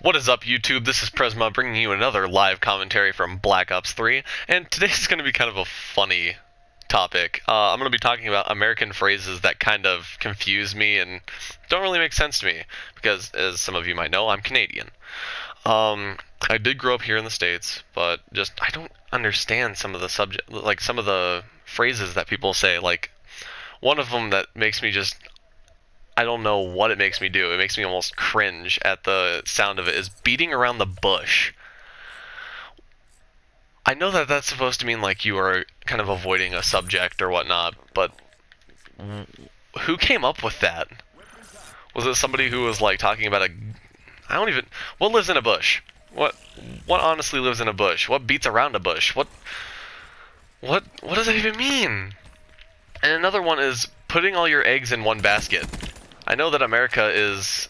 What is up, YouTube? This is Presma bringing you another live commentary from Black Ops 3, and today's going to be kind of a funny topic. I'm going to be talking about American phrases that kind of confuse me and don't really make sense to me, because as some of you might know, I'm Canadian. I did grow up here in the States, but just I don't understand some of the some of the phrases that people say. Like, one of them that makes me just I don't know what it makes me do. It makes me almost cringe at the sound of it, is beating around the bush. I know that that's supposed to mean like you are kind of avoiding a subject or whatnot, but who came up with that? Was it somebody who was like talking about I don't even... What lives in a bush? What honestly lives in a bush? What beats around a bush? What does that even mean? And another one is putting all your eggs in one basket. I know that America is,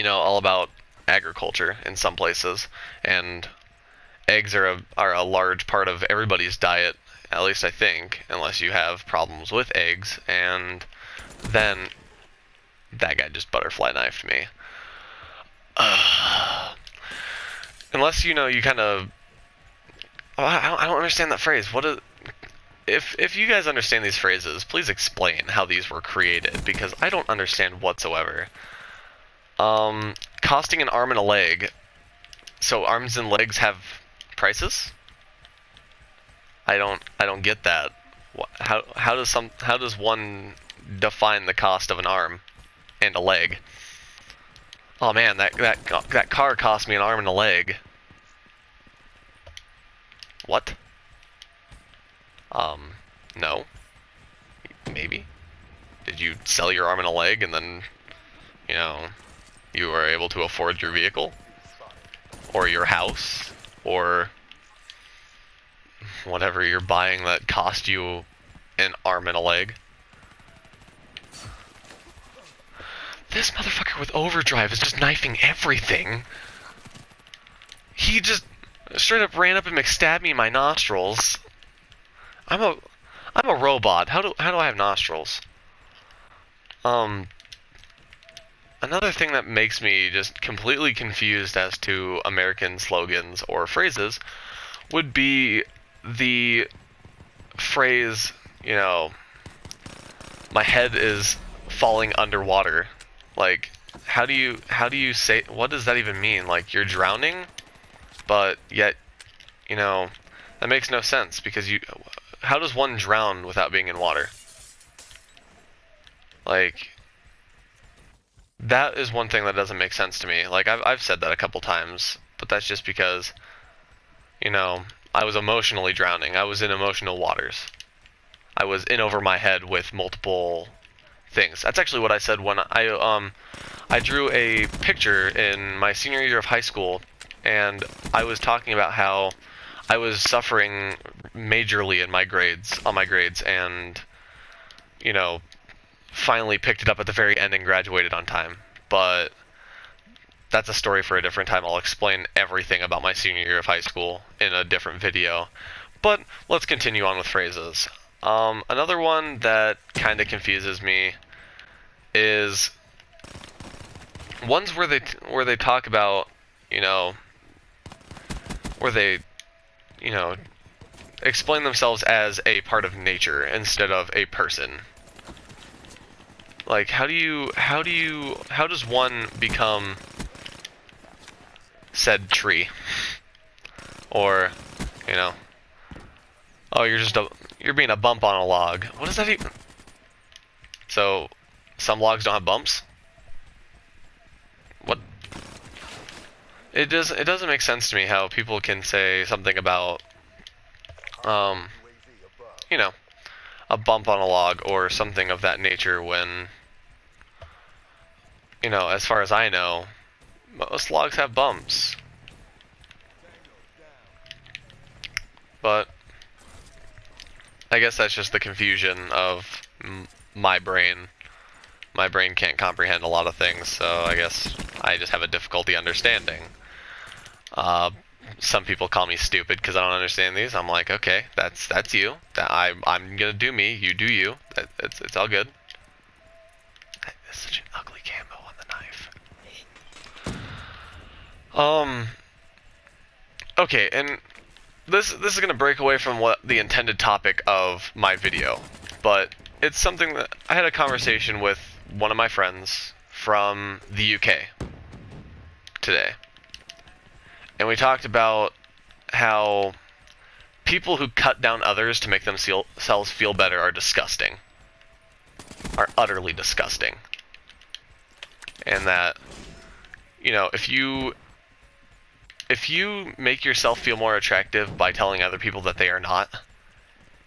all about agriculture in some places, and eggs are a large part of everybody's diet, at least I think, unless you have problems with eggs, and then that guy just butterfly knifed me. Unless, you kind of... I don't understand that phrase. If you guys understand these phrases, please explain how these were created, because I don't understand whatsoever. Costing an arm and a leg. So arms and legs have prices? I don't get that. How does one define the cost of an arm and a leg? Oh man, that car cost me an arm and a leg. What? No. Maybe. Did you sell your arm and a leg and then, you were able to afford your vehicle? Or your house? Or whatever you're buying that cost you an arm and a leg? This motherfucker with overdrive is just knifing everything. He just straight up ran up and McStabbed me in my nostrils. I'm a robot. How do I have nostrils? Another thing that makes me just completely confused as to American slogans or phrases would be the phrase, my head is falling underwater. Like, how do you say, what does that even mean? Like, you're drowning, but yet, that makes no sense, because how does one drown without being in water? Like, that is one thing that doesn't make sense to me. Like, I've said that a couple times, but that's just because, I was emotionally drowning. I was in emotional waters. I was in over my head with multiple things. That's actually what I said when I drew a picture in my senior year of high school, and I was talking about how I was suffering majorly on my grades, and, finally picked it up at the very end and graduated on time. But that's a story for a different time. I'll explain everything about my senior year of high school in a different video. But let's continue on with phrases. Another one that kind of confuses me is ones where they talk about, where they, explain themselves as a part of nature instead of a person. Like, how does one become said tree? Or, oh, you're being a bump on a log. What does that even... So, some logs don't have bumps? What? It doesn't make sense to me how people can say something about, a bump on a log or something of that nature when, as far as I know, most logs have bumps. But I guess that's just the confusion of my brain. My brain can't comprehend a lot of things, so I guess I just have a difficulty understanding. Some people call me stupid because I don't understand these. I'm like, okay, that's you. I'm gonna do me. You do you. It's all good. That's such an ugly camo on the knife. Um, okay, and this is gonna break away from what the intended topic of my video, but it's something that I had a conversation with one of my friends from the UK today, and we talked about how people who cut down others to make themselves feel better are disgusting, are utterly disgusting, and that, you know, if you make yourself feel more attractive by telling other people that they are not,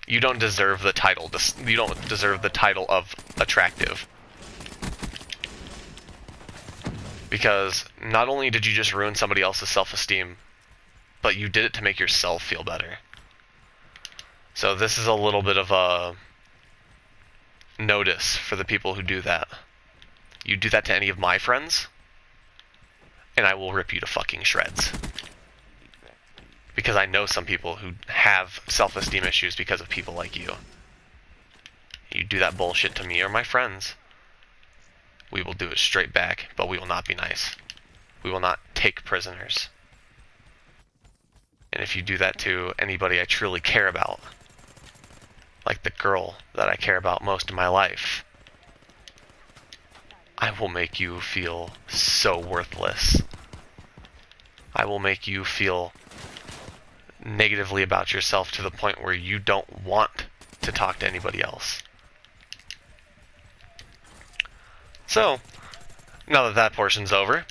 you don't deserve the title. You don't deserve the title of attractive. Because not only did you just ruin somebody else's self-esteem, but you did it to make yourself feel better. So this is a little bit of a notice for the people who do that. You do that to any of my friends, and I will rip you to fucking shreds. Because I know some people who have self-esteem issues because of people like you. You do that bullshit to me or my friends, we will do it straight back, but we will not be nice. We will not take prisoners. And if you do that to anybody I truly care about, like the girl that I care about most in my life, I will make you feel so worthless. I will make you feel negatively about yourself to the point where you don't want to talk to anybody else. So, now that that portion's over,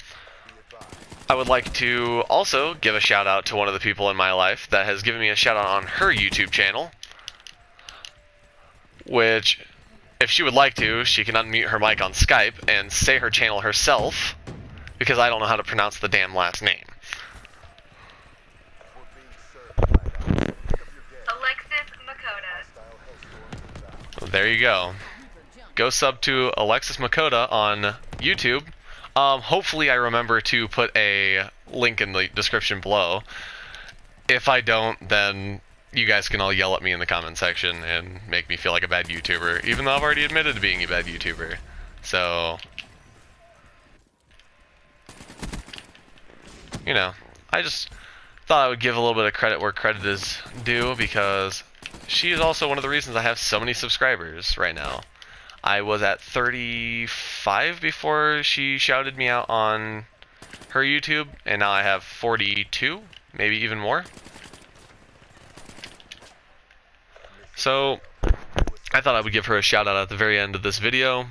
I would like to also give a shout out to one of the people in my life that has given me a shout out on her YouTube channel, which, if she would like to, she can unmute her mic on Skype and say her channel herself, because I don't know how to pronounce the damn last name. Alexis Makota. There you go. Go sub to Alexis Makota on YouTube. Hopefully I remember to put a link in the description below. If I don't, then you guys can all yell at me in the comment section and make me feel like a bad YouTuber, even though I've already admitted to being a bad YouTuber. So, you know, I just thought I would give a little bit of credit where credit is due, because she is also one of the reasons I have so many subscribers right now. I was at 35 before she shouted me out on her YouTube, and now I have 42, maybe even more. So, I thought I would give her a shout out at the very end of this video,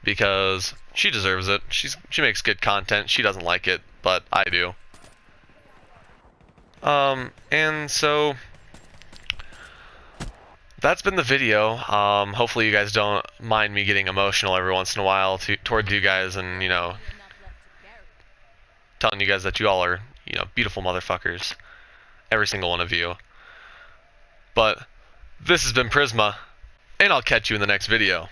because she deserves it. She makes good content. She doesn't like it, but I do. And so that's been the video. Hopefully you guys don't mind me getting emotional every once in a while towards you guys, and, you know, telling you guys that you all are, you know, beautiful motherfuckers. Every single one of you. But this has been Prisma, and I'll catch you in the next video.